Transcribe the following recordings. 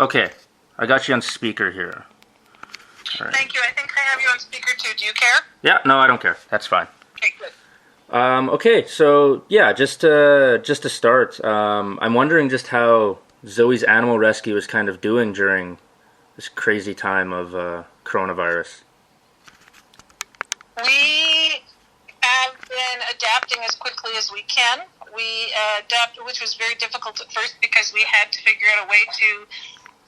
Okay, I got you on speaker here. All right. Thank you. I think I have you on speaker too. Do you care? Yeah, no, I don't care. That's fine. Okay, good. Okay, so yeah, just to start, I'm wondering just how Zoe's Animal Rescue is kind of doing during this crazy time of coronavirus. We have been adapting as quickly as we can. We adapted, which was very difficult at first because we had to figure out a way to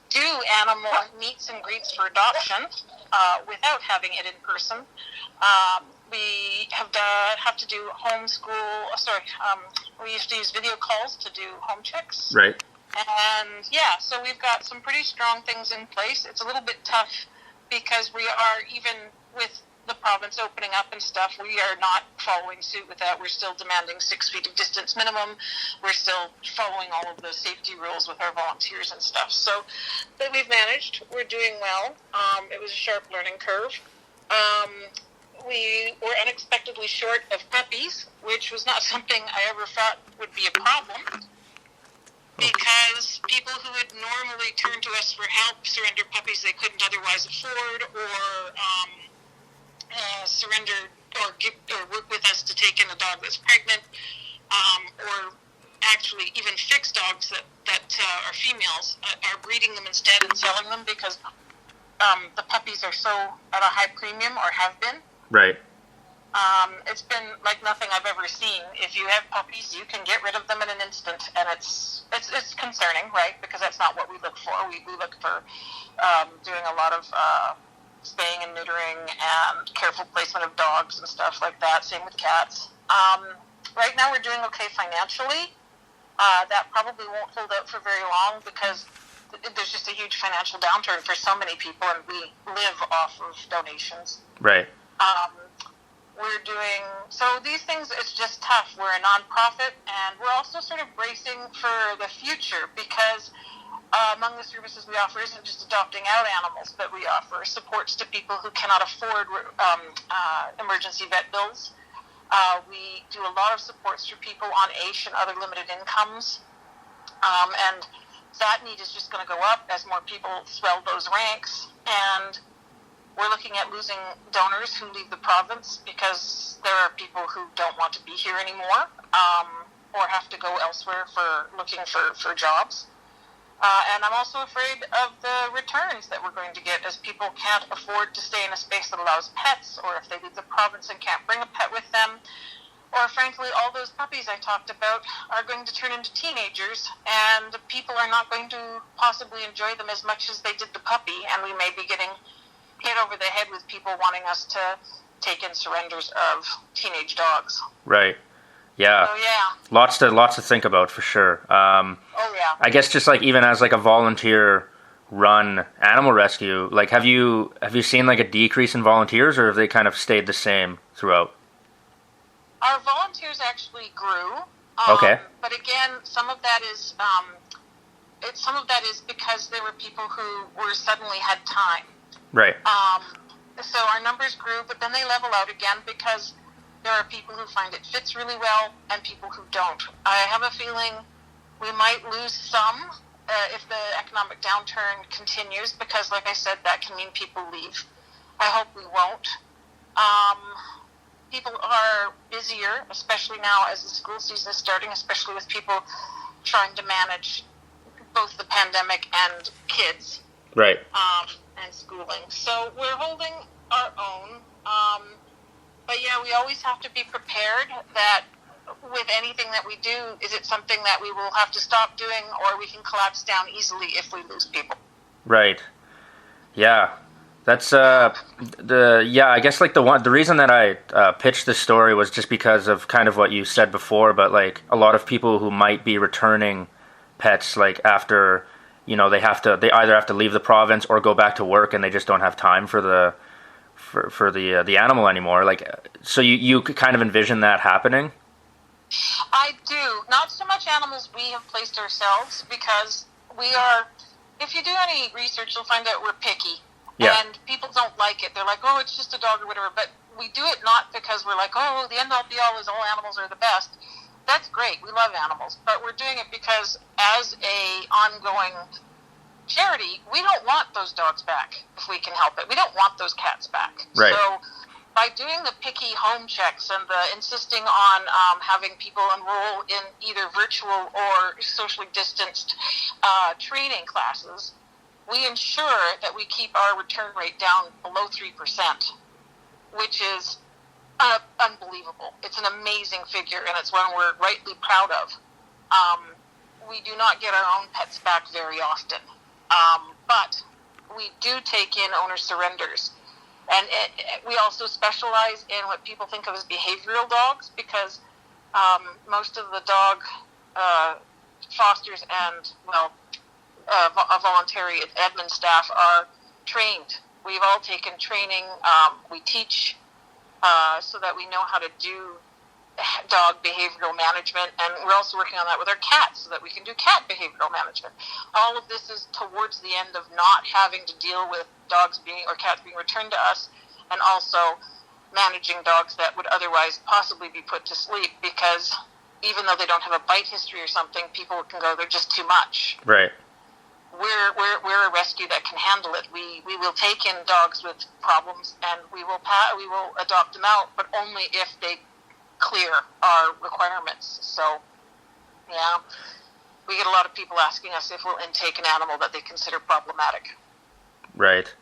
do animal meets and greets for adoption without having it in person. We have to do homeschool. We used to use video calls to do home checks. Right. And yeah, so we've got some pretty strong things in place. It's a little bit tough because we are, even with the province opening up and stuff, we are not following suit with that. We're still demanding 6 feet of distance minimum. We're still following all of the safety rules with our volunteers and stuff. So, but we've managed. We're doing well. It was a sharp learning curve. We were unexpectedly short of puppies, which was not something I ever thought would be a problem, because people who would normally turn to us for help surrender puppies they couldn't otherwise afford, or surrender or work with us to take in a dog that's pregnant, or actually even fix dogs that are females, are breeding them instead and selling them because the puppies are so at a high premium, or have been. Right. It's been like nothing I've ever seen. If you have puppies, you can get rid of them in an instant, and it's concerning, right? Because that's not what we look for. We look for doing a lot of spaying and neutering and careful placement of dogs and stuff like that. Same with cats. Right now we're doing okay financially. That probably won't hold out for very long because there's just a huge financial downturn for so many people, and we live off of donations. Right. We're doing, so these things, it's just tough. We're a nonprofit, and we're also sort of bracing for the future because among the services we offer isn't just adopting out animals, but we offer supports to people who cannot afford emergency vet bills. We do a lot of supports for people on AISH and other limited incomes, and that need is just going to go up as more people swell those ranks. And we're looking at losing donors who leave the province because there are people who don't want to be here anymore, or have to go elsewhere for looking for jobs. And I'm also afraid of the returns that we're going to get as people can't afford to stay in a space that allows pets, or if they leave the province and can't bring a pet with them. Or frankly, all those puppies I talked about are going to turn into teenagers, and people are not going to possibly enjoy them as much as they did the puppy, and we may be getting hit over the head with people wanting us to take in surrenders of teenage dogs. Right. Yeah. So yeah. Lots to think about for sure. Oh yeah. I guess just like even as like a volunteer run animal rescue, like have you seen like a decrease in volunteers, or have they kind of stayed the same throughout? Our volunteers actually grew. Okay. But again, some of that is because there were people who were suddenly had time. Right. So our numbers grew, but then they level out again because there are people who find it fits really well and people who don't. I have a feeling we might lose some if the economic downturn continues, because like I said, that can mean people leave. I hope we won't. People are busier, especially now as the school season is starting, especially with people trying to manage both the pandemic and kids. Right. And schooling. So we're holding our own. But yeah, we always have to be prepared that with anything that we do, is it something that we will have to stop doing, or we can collapse down easily if we lose people. Right. Yeah. That's I guess like the reason that I pitched this story was just because of kind of what you said before, but like a lot of people who might be returning pets, like after, you know, they either have to leave the province or go back to work, and they just don't have time for the animal anymore. Like, so you could kind of envision that happening? I do. Not so much animals we have placed ourselves, because we are, if you do any research, you'll find out we're picky. Yeah. And people don't like it. They're like, oh, it's just a dog or whatever. But we do it not because we're like, oh, the end all be all is all animals are the best. That's great. We love animals. But we're doing it because as a ongoing charity, we don't want those dogs back if we can help it. We don't want those cats back. Right. So by doing the picky home checks and the insisting on having people enroll in either virtual or socially distanced training classes, we ensure that we keep our return rate down below 3%, which is unbelievable. It's an amazing figure, and it's one we're rightly proud of. We do not get our own pets back very often, but we do take in owner surrenders. And we also specialize in what people think of as behavioral dogs, because most of the dog fosters and, voluntary admin staff are trained. We've all taken training. We teach so that we know how to do dog behavioral management, and we're also working on that with our cats so that we can do cat behavioral management. All of this is towards the end of not having to deal with dogs being or cats being returned to us, and also managing dogs that would otherwise possibly be put to sleep, because even though they don't have a bite history or something, people can go, they're just too much. Right. We're a rescue that can handle it. We will take in dogs with problems, and we will adopt them out, but only if they clear our requirements. So, yeah, we get a lot of people asking us if we'll intake an animal that they consider problematic. Right.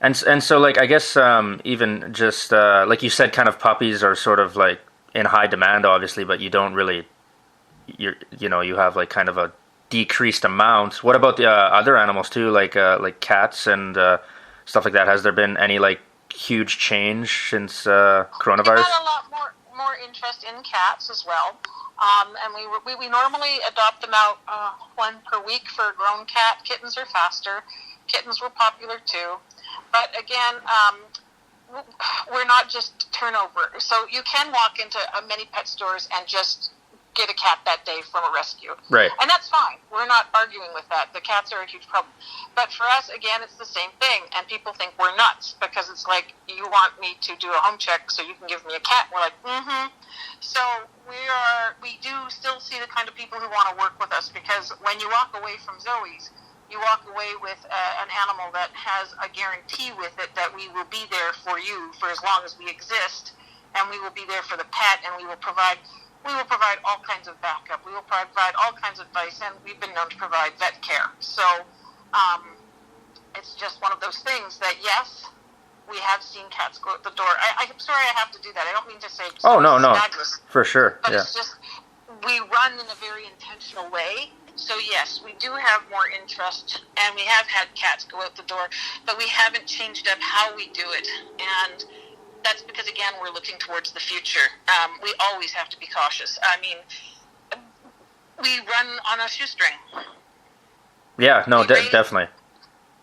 And so, like, I guess even just, like you said, kind of puppies are sort of, like, in high demand, obviously, but you don't really, you have, like, kind of a decreased amount. What about the other animals, too, like cats and stuff like that? Has there been any, like, huge change since coronavirus? We've had a lot more interest in cats as well. And we normally adopt them out one per week for a grown cat. Kittens are faster. Kittens were popular too. But again, we're not just turnover. So you can walk into many pet stores and just get a cat that day from a rescue. Right. And that's fine. We're not arguing with that. The cats are a huge problem. But for us, again, it's the same thing. And people think we're nuts because it's like, you want me to do a home check so you can give me a cat. We're like, mm-hmm. So we do still see the kind of people who want to work with us, because when you walk away from Zoe's, you walk away with an animal that has a guarantee with it that we will be there for you for as long as we exist, and we will be there for the pet, and we will provide all kinds of backup. We will provide all kinds of advice, and we've been known to provide vet care. So it's just one of those things that, yes, we have seen cats go out the door. I'm sorry I have to do that. I don't mean to say no, fabulous, for sure. But yeah. It's just we run in a very intentional way. So, yes, we do have more interest, and we have had cats go out the door, but we haven't changed up how we do it. And that's because, again, we're looking towards the future. We always have to be cautious. I mean, we run on a shoestring. Yeah, no, definitely.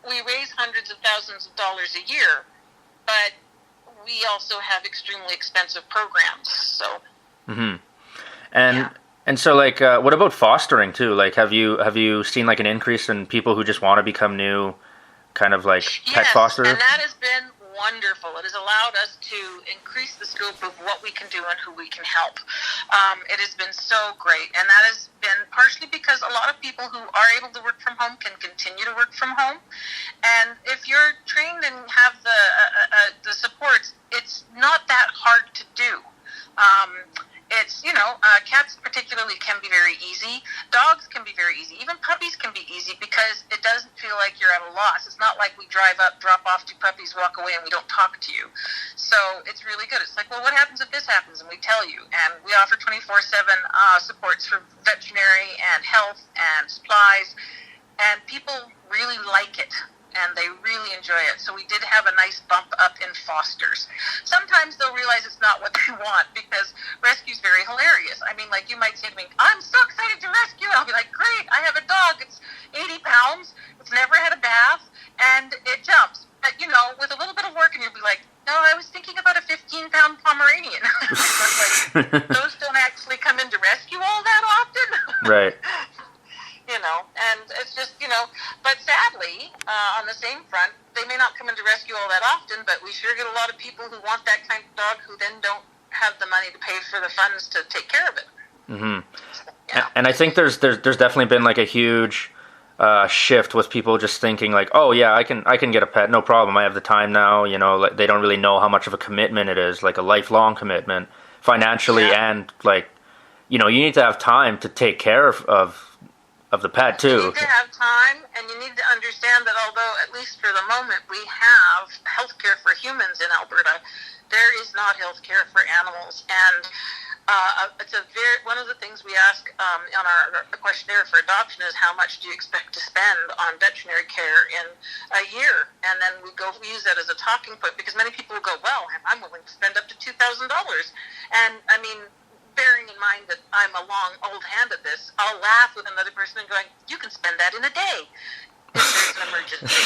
We raise hundreds of thousands of dollars a year, but we also have extremely expensive programs. So, And so, like, what about fostering too? Like, have you seen like an increase in people who just want to become new, kind of like pet fosters? And that has been wonderful. It has allowed us to increase the scope of what we can do and who we can help. It has been so great, and that has been partially because a lot of people who are able to work from home can continue to work from home. And if you're trained and have the supports, it's not that hard to do. It's, cats particularly can be very easy. Dogs can be very easy. Even puppies can be easy because it doesn't feel like you're at a loss. It's not like we drive up, drop off two puppies, walk away, and we don't talk to you. So it's really good. It's like, well, what happens if this happens? And we tell you. And we offer 24/7 supports for veterinary and health and supplies. And people really like it. And they really enjoy it. So we did have a nice bump up in fosters. Sometimes they'll realize it's not what they want, because rescue's very hilarious. I mean, like, you might say to me, I'm so excited to rescue. And I'll be like, great, I have a dog. It's 80 pounds. It's never had a bath. And it jumps. But, with a little bit of work, and you'll be like, no, I was thinking about a 15-pound Pomeranian. Like, those don't actually come into rescue all that often. Right. And it's just, but sadly, on the same front, they may not come into rescue all that often, but we sure get a lot of people who want that kind of dog who then don't have the money to pay for the funds to take care of it. Mm-hmm. Yeah. And I think there's definitely been like a huge shift with people just thinking like, oh yeah, I can get a pet, no problem. I have the time now. Like, they don't really know how much of a commitment it is, like a lifelong commitment, financially and like, you need to have time to take care of the pet too. You need to have time, and you need to understand that although, at least for the moment, we have healthcare for humans in Alberta, there is not healthcare for animals. And it's one of the things we ask on our questionnaire for adoption is how much do you expect to spend on veterinary care in a year? And then we use that as a talking point, because many people will go, well, I'm willing to spend up to $2,000. And I mean, bearing in mind that I'm a long old hand at this, I'll laugh with another person and going, you can spend that in a day if there's an emergency,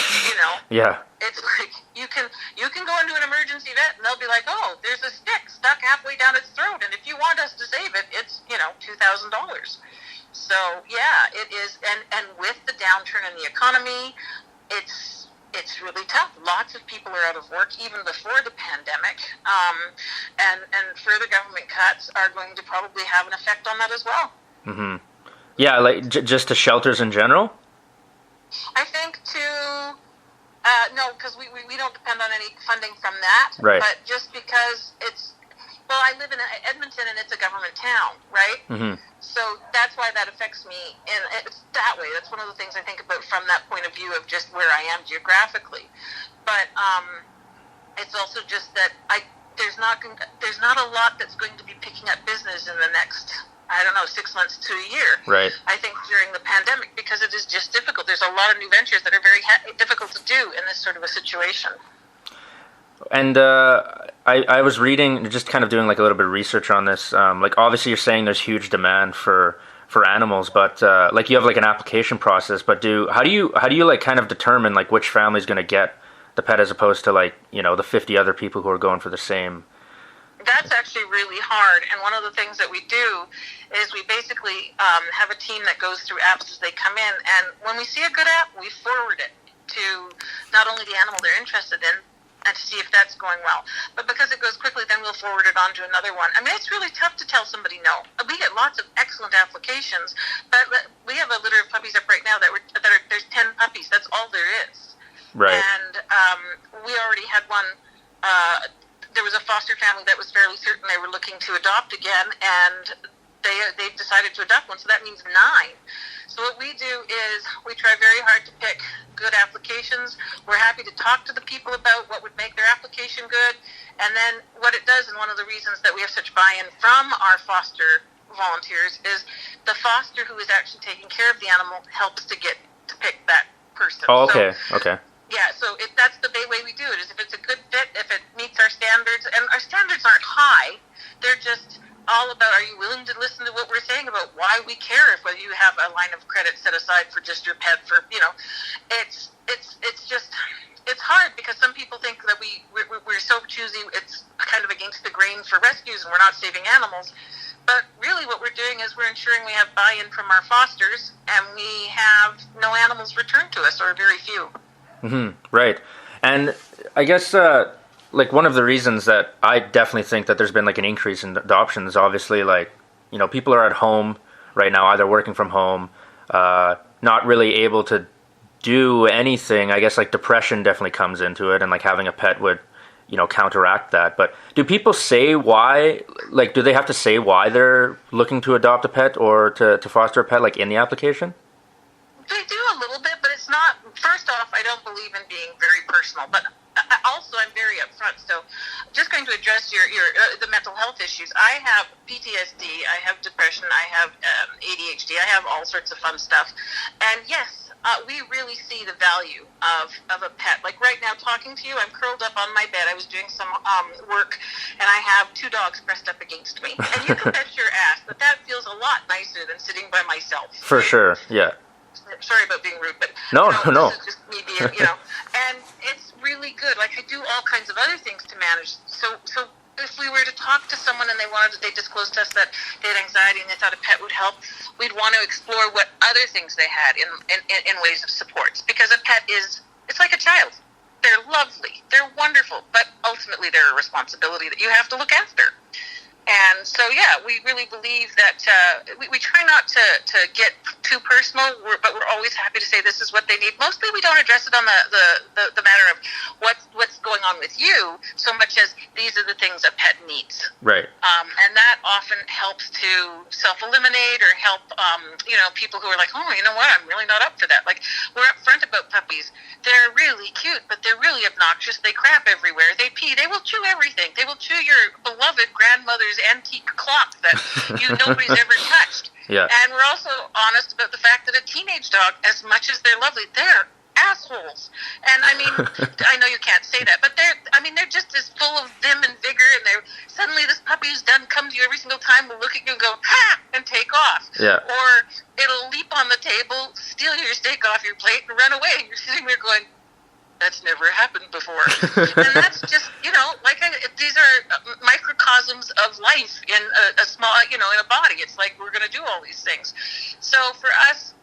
Yeah. It's like you can go into an emergency vet and they'll be like, oh, there's a stick stuck halfway down its throat, and if you want us to save it, it's $2,000. So yeah, it is, and with the downturn in the economy, it's really tough. Lots of people are out of work even before the pandemic, and further government cuts are going to probably have an effect on that as well. Mm-hmm. Yeah, like just to shelters in general. I think no, because we don't depend on any funding from that. Right. But just because I live in Edmonton and it's a government town, right? Mm-hmm. So that's why that affects me, and it's that way. That's one of the things I think about from that point of view of just where I am geographically. But it's also just that there's not a lot that's going to be picking up business in the next, 6 months to a year. Right. I think during the pandemic, because it is just difficult. There's a lot of new ventures that are very difficult to do in this sort of a situation. And I was reading, just kind of doing like a little bit of research on this. Like obviously you're saying there's huge demand for animals, but like you have like an application process. But how do you like kind of determine like which family's going to get the pet as opposed to like the 50 other people who are going for the same? That's actually really hard, and one of the things that we do is we basically have a team that goes through apps as they come in, and when we see a good app, we forward it to not only the animal they're interested in, and to see if that's going well. But because it goes quickly, then we'll forward it on to another one. I mean, it's really tough to tell somebody no. We get lots of excellent applications, but we have a litter of puppies up right now there's 10 puppies. That's all there is. Right. And we already had one. There was a foster family that was fairly certain they were looking to adopt again, and they've decided to adopt one, so that means 9. So what we do is we try very hard to pick good applications. We're happy to talk to the people about what would make their application good, and then what it does, and one of the reasons that we have such buy-in from our foster volunteers, is the foster who is actually taking care of the animal helps to pick that person. Oh, okay, okay. Yeah, so that's the way we do it, is if it's a good fit, if it meets our standards, and our standards aren't high, they're just all about, are you willing to listen to what we're saying about why we care, if whether you have a line of credit set aside for just your pet, for, it's just, it's hard, because some people think that we're so choosy, it's kind of against the grain for rescues, and we're not saving animals. But really what we're doing is we're ensuring we have buy-in from our fosters, and we have no animals returned to us, or very few. Mm-hmm. Right. And I guess like one of the reasons that I definitely think that there's been like an increase in adoptions, obviously, like, people are at home right now, either working from home, not really able to do anything. I guess like depression definitely comes into it, and like having a pet would, counteract that. But do people say why, like, do they have to say why they're looking to adopt a pet or to foster a pet, like in the application? They do a little bit, but it's not. First off, I don't believe in being very personal, but also I'm very upfront. So, just going to address your the mental health issues. I have PTSD, I have depression, I have ADHD, I have all sorts of fun stuff, and yes, we really see the value of a pet. Like right now, talking to you, I'm curled up on my bed. I was doing some work, and I have 2 dogs pressed up against me, and you can bet your ass that feels a lot nicer than sitting by myself. For sure, yeah. Sorry about being rude, but no. This is just me being, and it's really good. Like I do all kinds of other things to manage. So if we were to talk to someone and they disclosed to us that they had anxiety and they thought a pet would help, we'd want to explore what other things they had in ways of supports. Because a pet it's like a child. They're lovely, they're wonderful, but ultimately they're a responsibility that you have to look after. And so, yeah, we really believe that we try not to get too personal, but we're always happy to say this is what they need. Mostly we don't address it on the matter of what's going on with you, so much as these are the things a pet needs. Right. And that often helps to self-eliminate or help, people who are like, oh, you know what, I'm really not up for that. Like, we're upfront about puppies. They're really cute, but they're really obnoxious. They crap everywhere. They pee. They will chew everything. They will chew your beloved grandmother's antique clock that nobody's ever touched. Yeah. And we're also honest about the fact that a teenage dog, as much as they're lovely, they're assholes. And I mean, I know you can't say that, but they're just as full of vim and vigor, and they're suddenly this puppy who's done come to you every single time will look at you and go, ha, and take off. Yeah. Or it'll leap on the table, steal your steak off your plate, and run away. And you're sitting there going, that's never happened before. And that's just, these are microcosms of life in a small, in a body. It's like we're going to do all these things. So for us,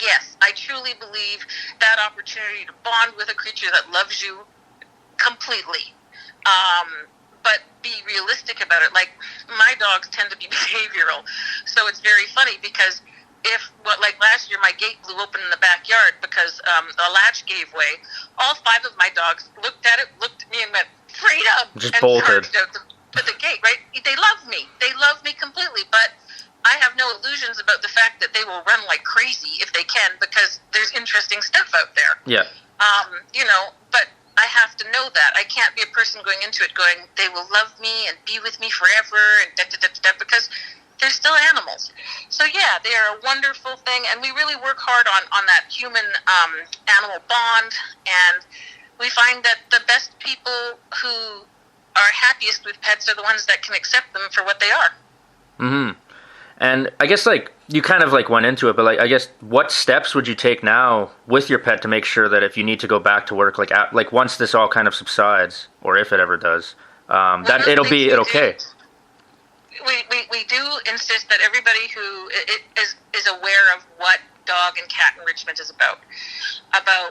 yes, I truly believe that opportunity to bond with a creature that loves you completely, but be realistic about it. Like, my dogs tend to be behavioral, so it's very funny because like last year, my gate blew open in the backyard because a latch gave way. All 5 of my dogs looked at me and went, freedom! Just and bolted. charged out the gate, right? They love me. They love me completely, but I have no illusions about the fact that they will run like crazy if they can, because there's interesting stuff out there. Yeah. But I have to know that. I can't be a person going into it going, they will love me and be with me forever and because they're still animals. So yeah, they are a wonderful thing, and we really work hard on that human animal bond, and we find that the best people who are happiest with pets are the ones that can accept them for what they are. Mm-hmm. And I guess, like, you kind of, like, went into it, but, like, I guess what steps would you take now with your pet to make sure that if you need to go back to work, like once this all kind of subsides, or if it ever does, that it'll be okay? We do insist that everybody who is aware of what dog and cat enrichment is about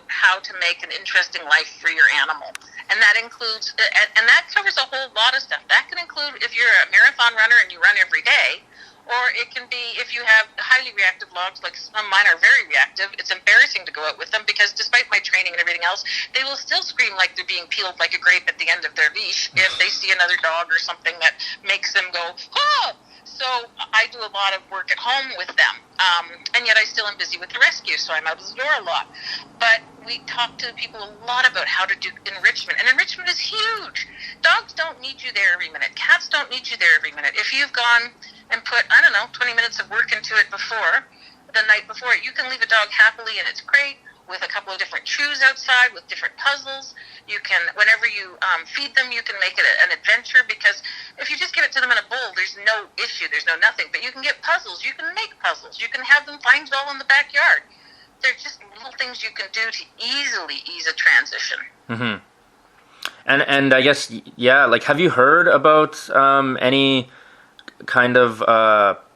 how to make an interesting life for your animal. And that includes, and that covers a whole lot of stuff. That can include if you're a marathon runner and you run every day, or it can be if you have highly reactive dogs, like some of mine are very reactive. It's embarrassing to go out with them because despite my training and everything else, they will still scream like they're being peeled like a grape at the end of their leash if they see another dog or something that makes them go, oh! So I do a lot of work at home with them. And yet I still am busy with the rescue, so I'm out of the door a lot. But we talk to people a lot about how to do enrichment. And enrichment is huge. Dogs don't need you there every minute. Cats don't need you there every minute. If you've gone and put, 20 minutes of work into it the night before, you can leave a dog happily in its crate with a couple of different chews outside, with different puzzles. You can, whenever you feed them, you can make it an adventure, because if you just give it to them in a bowl, there's no issue, there's no nothing. But you can get puzzles, you can make puzzles, you can have them find it all in the backyard. They're just little things you can do to easily ease a transition. Mm-hmm. And I guess, yeah, like, have you heard about any kind of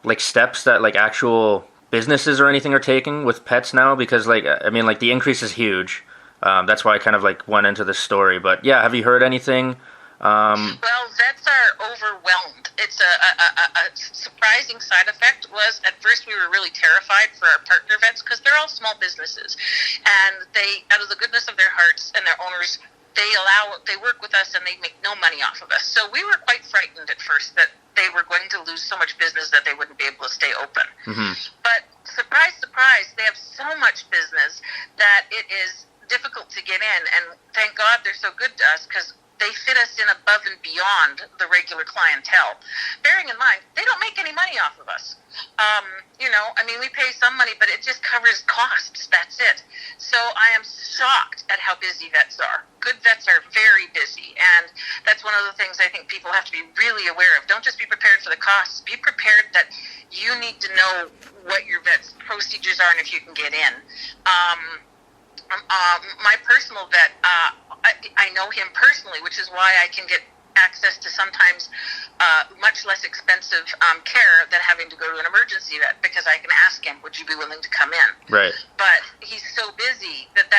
like steps that like actual businesses or anything are taking with pets now? Because, like, I mean, like, the increase is huge. That's why I kind of like went into this story. But yeah, have you heard anything? Well, vets are overwhelmed. It's a surprising side effect was, at first we were really terrified for our partner vets because they're all small businesses, and they, out of the goodness of their hearts and their owners, they work with us and they make no money off of us. So we were quite frightened at first that they were going to lose so much business that they wouldn't be able to stay open. Mm-hmm. But surprise, surprise, they have so much business that it is difficult to get in. And thank God they're so good to us, because they fit us in above and beyond the regular clientele. Bearing in mind, they don't make any money off of us. We pay some money, but it just covers costs. That's it. So I am shocked at how busy vets are. Good vets are very busy, and that's one of the things I think people have to be really aware of. Don't just be prepared for the costs. Be prepared that you need to know what your vet's procedures are and if you can get in. My personal vet, I know him personally, which is why I can get access to sometimes much less expensive care than having to go to an emergency vet, because I can ask him, would you be willing to come in? Right. But he's so busy that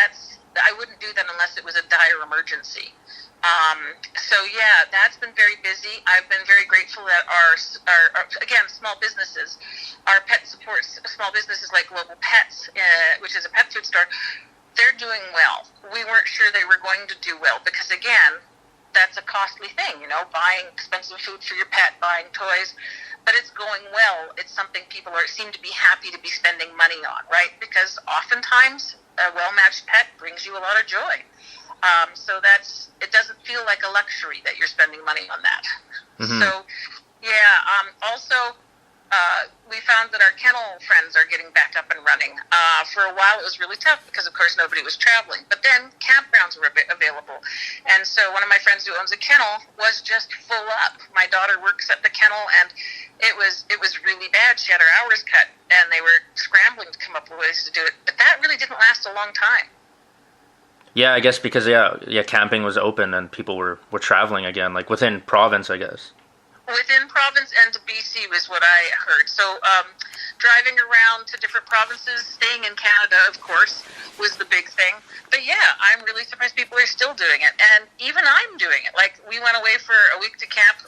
I wouldn't do that unless it was a dire emergency. So yeah, that's been very busy. I've been very grateful that our again, small businesses, our pet supports small businesses like Global Pets, which is a pet food store. They're doing well. We weren't sure they were going to do well because again, that's a costly thing, buying expensive food for your pet, buying toys, but it's going well. It's something people seem to be happy to be spending money on, right? Because oftentimes a well-matched pet brings you a lot of joy. So it doesn't feel like a luxury that you're spending money on that. Mm-hmm. So, yeah, also, we found that our kennel friends are getting back up and running. For a while, it was really tough because, of course, nobody was traveling. But then campgrounds were available. And so one of my friends who owns a kennel was just full up. My daughter works at the kennel, and it was really bad. She had her hours cut, and they were scrambling to come up with ways to do it. But that really didn't last a long time. Yeah, I guess because camping was open and people were traveling again, like within province, I guess. Within province and to BC was what I heard. So driving around to different provinces, staying in Canada, of course, was the big thing. But yeah, I'm really surprised people are still doing it. And even I'm doing it. Like, we went away for a week to camp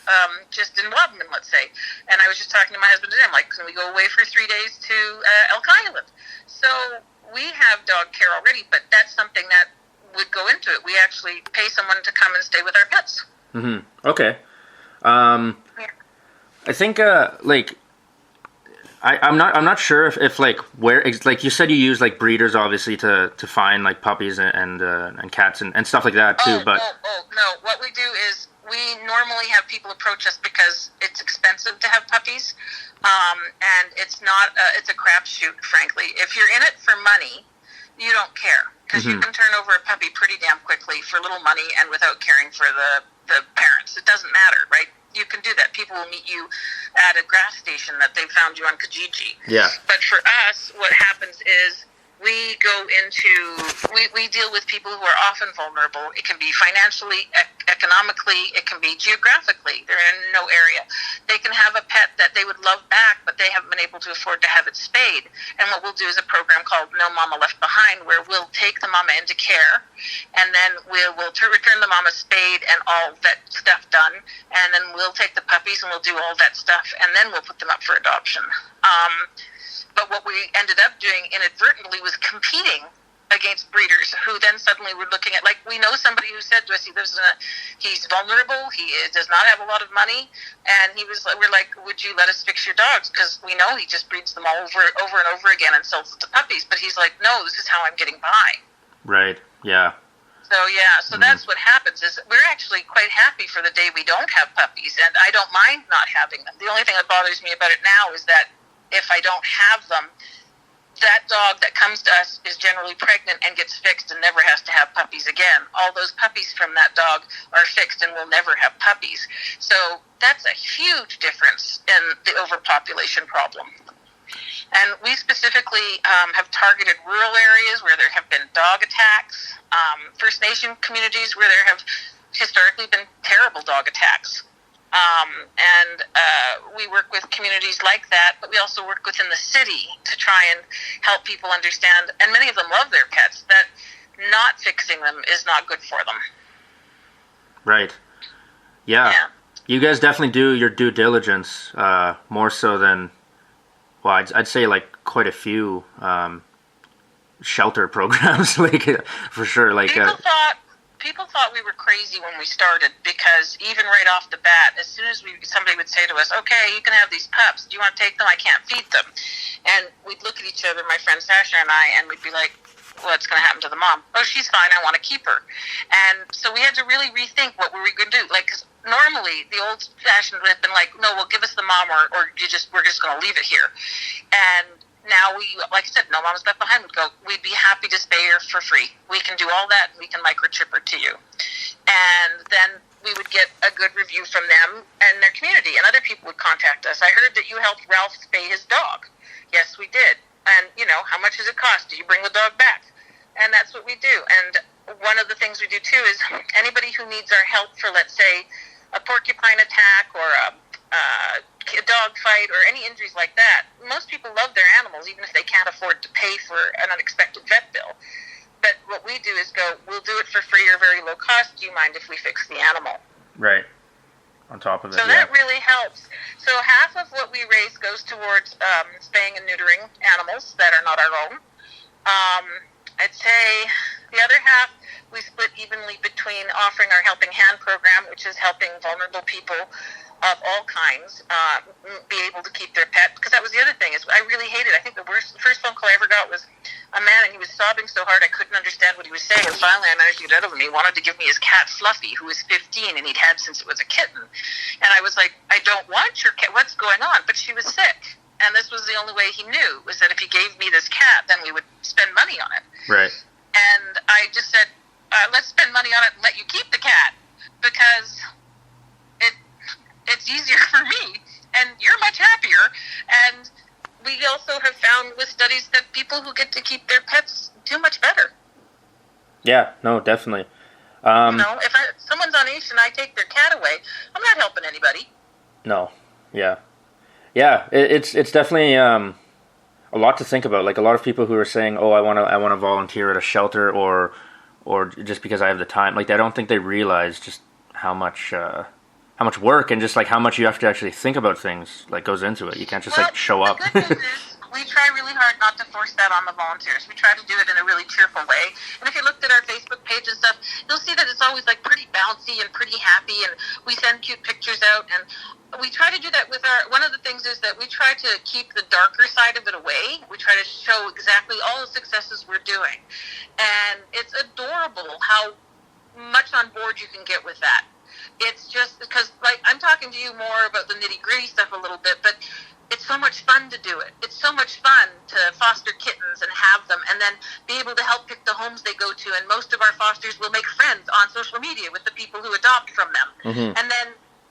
just in Wabamun, let's say. And I was just talking to my husband today. I'm like, can we go away for 3 days to Elk Island? So we have dog care already, but that's something that would go into it. We actually pay someone to come and stay with our pets. Mm-hmm. Okay. I think I'm not sure if like where, like you said, you use like breeders obviously to find like puppies and cats and stuff like that too. No. What we do is we normally have people approach us because it's expensive to have puppies, and it's not it's a crapshoot, frankly. If you're in it for money, you don't care, because you can turn over a puppy pretty damn quickly for little money and without caring for the parents. It doesn't matter, right? You can do that. People will meet you at a gas station that they found you on Kijiji. Yeah. But for us, what happens is we go into, we deal with people who are often vulnerable. It can be financially, economically, it can be geographically. They're in no area. They can have a pet that they would love back, but they haven't been able to afford to have it spayed. And what we'll do is a program called No Mama Left Behind, where we'll take the mama into care, and then we'll return the mama spayed and all that stuff done, and then we'll take the puppies and we'll do all that stuff, and then we'll put them up for adoption. But what we ended up doing inadvertently was competing against breeders who then suddenly were looking at, like, we know somebody who said to us, he's vulnerable, he does not have a lot of money, and we're like, would you let us fix your dogs? Because we know he just breeds them all over and over again and sells it to puppies. But he's like, no, this is how I'm getting by. Right, yeah. So that's what happens, is we're actually quite happy for the day we don't have puppies, and I don't mind not having them. The only thing that bothers me about it now is that if I don't have them, that dog that comes to us is generally pregnant and gets fixed and never has to have puppies again. All those puppies from that dog are fixed and will never have puppies. So that's a huge difference in the overpopulation problem. And we specifically have targeted rural areas where there have been dog attacks, First Nation communities where there have historically been terrible dog attacks. And we work with communities like that, but we also work within the city to try and help people understand, and many of them love their pets, that not fixing them is not good for them. Right. Yeah. You guys definitely do your due diligence, more so than, well, I'd say like quite a few shelter programs, like for sure. Like people thought we were crazy when we started, because even right off the bat, as soon as somebody would say to us, okay, you can have these pups, do you want to take them? I can't feed them. And we'd look at each other, my friend Sasha and I, and we'd be like, what's going to happen to the mom? Oh, she's fine, I want to keep her. And so we had to really rethink what were we going to do. Like, because normally the old fashioned would have been like, no, well, give us the mom, or we're just going to leave it here. And now we, like I said, No Mama's Left Behind would go, we'd be happy to spay her for free. We can do all that, and we can microchip her to you. And then we would get a good review from them and their community, and other people would contact us. I heard that you helped Ralph spay his dog. Yes, we did. And, how much does it cost? Do you bring the dog back? And that's what we do. And one of the things we do, too, is anybody who needs our help for, let's say, a porcupine attack or a dog fight or any injuries like that, most people love their animals, even if they can't afford to pay for an unexpected vet bill. but what we do is go, we'll do it for free or very low cost. Do you mind if we fix the animal? Right. On top of it, so that really helps. So half of what we raise goes towards spaying and neutering animals that are not our own. I'd say the other half we split evenly between offering our Helping Hand program, which is helping vulnerable people of all kinds be able to keep their pet. Because that was the other thing, is I really hated, I think the first phone call I ever got was a man, and he was sobbing so hard I couldn't understand what he was saying, and finally I managed to get out of him. He wanted to give me his cat Fluffy, who was 15 and he'd had since it was a kitten. And I was like, I don't want your cat, what's going on? But she was sick, and this was the only way he knew, was that if he gave me this cat, then we would spend money on it. Right. And I just said, let's spend money on it and let you keep the cat, because it's easier for me, and you're much happier. And we also have found with studies that people who get to keep their pets do much better. Yeah, no, definitely. If someone's on leash and I take their cat away, I'm not helping anybody. No, yeah. It's definitely a lot to think about. Like, a lot of people who are saying, "Oh, I want to volunteer at a shelter," or just because I have the time. Like, I don't think they realize just how much work and just like how much you have to actually think about things like goes into it. You can't just like show up. The good news is we try really hard not to force that on the volunteers. We try to do it in a really cheerful way. And if you looked at our Facebook page and stuff, you'll see that it's always like pretty bouncy and pretty happy, and we send cute pictures out, and we try to do that with one of the things is that we try to keep the darker side of it away. We try to show exactly all the successes we're doing. And it's adorable how much on board you can get with that. It's just because, like, I'm talking to you more about the nitty-gritty stuff a little bit, but it's so much fun to do it. It's so much fun to foster kittens and have them, and then be able to help pick the homes they go to. And most of our fosters will make friends on social media with the people who adopt from them. Mm-hmm. And then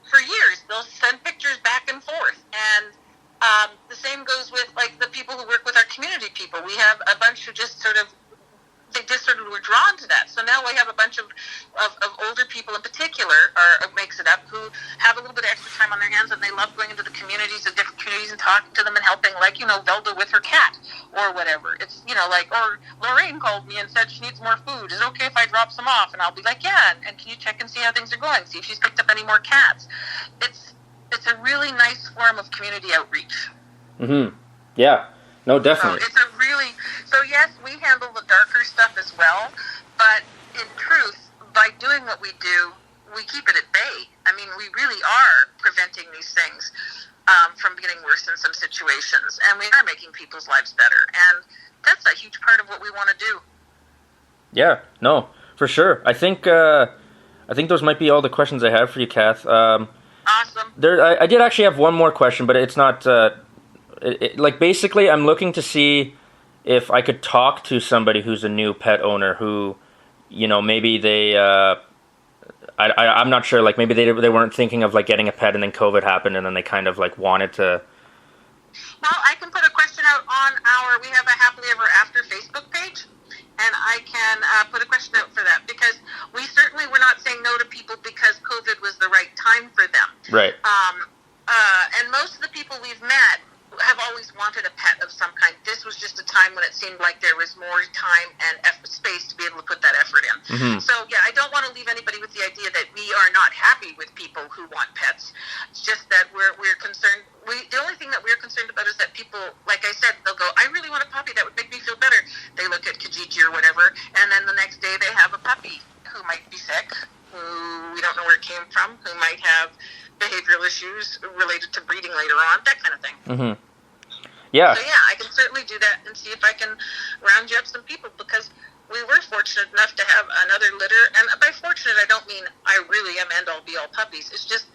for years, they'll send pictures back and forth. And the same goes with, like, the people who work with our community people. We have a bunch who just sort of were drawn to that. So now we have a bunch of older people in particular, or makes it up, who have a little bit of extra time on their hands, and they love going into the communities, the different communities, and talking to them and helping, like, Velda with her cat or whatever. It's, or Lorraine called me and said she needs more food. Is it okay if I drop some off? And I'll be like, yeah, and can you check and see how things are going? See if she's picked up any more cats. It's a really nice form of community outreach. Mm-hmm. Yeah. No, definitely. So yes, we handle the darker stuff as well, but in truth, by doing what we do, we keep it at bay. I mean, we really are preventing these things from getting worse in some situations, and we are making people's lives better, and that's a huge part of what we want to do. Yeah, no, for sure. I think those might be all the questions I have for you, Kath. Awesome. I did actually have one more question, but it's not... basically, I'm looking to see if I could talk to somebody who's a new pet owner who, maybe they, I'm not sure, like, maybe they weren't thinking of, like, getting a pet, and then COVID happened, and then they kind of, like, wanted to... Well, I can put a question out on we have a Happily Ever After Facebook page, and I can put a question out for that, because we certainly were not saying no to people because COVID was the right time for them. Right. And most of the people we've met have always wanted a pet of some kind. This was just a time when it seemed like there was more time and space to be able to put that effort in. Mm-hmm. So, yeah, I don't want to leave anybody with the idea that we are not happy with people who want pets. It's just that we're concerned. The only thing that we're concerned about is that people, like I said, they'll go, I really want a puppy. That would make me feel better. They look at Kijiji or whatever, and then the next day they have a puppy who might be sick, who we don't know where it came from, who might have behavioral issues related to breeding later on, that kind of thing. Mm-hmm. Yeah. So, yeah, I can certainly do that and see if I can round you up some people, because we were fortunate enough to have another litter. And by fortunate, I don't mean I really am end-all, be-all puppies. It's just,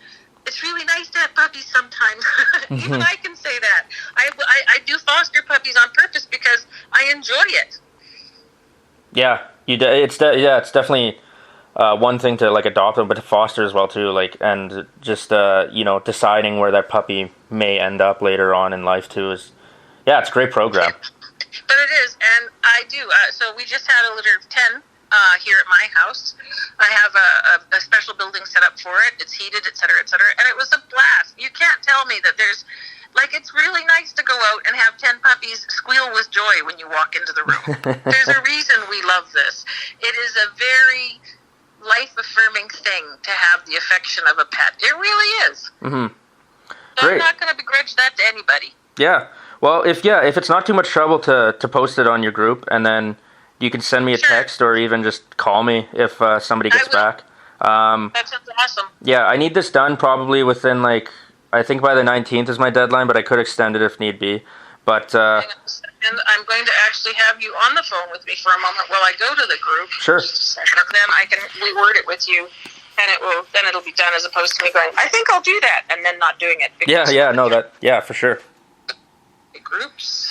it's really nice to have puppies sometimes. Mm-hmm. Even I can say that. I do foster puppies on purpose because I enjoy it. Yeah, it's definitely... one thing to, like, adopt them, but to foster as well too, like, and just deciding where that puppy may end up later on in life too is, it's a great program. But it is, and I do. So we just had a litter of 10 here at my house. I have a special building set up for it. It's heated, et cetera, and it was a blast. You can't tell me that there's, like, it's really nice to go out and have 10 puppies squeal with joy when you walk into the room. There's a reason we love this. It is a very life-affirming thing to have the affection of a pet. It really is. Mm-hmm. So Great. I'm not going to begrudge that to anybody. Yeah. Well, if it's not too much trouble to post it on your group, and then you can send me a text or even just call me if somebody gets back. That sounds awesome. Yeah, I need this done probably within, like, I think by the 19th is my deadline, but I could extend it if need be. But And I'm going to actually have you on the phone with me for a moment while I go to the group. Sure. Then I can reword it with you, and it'll be done, as opposed to me going, I think I'll do that, and then not doing it. yeah, for sure. Groups.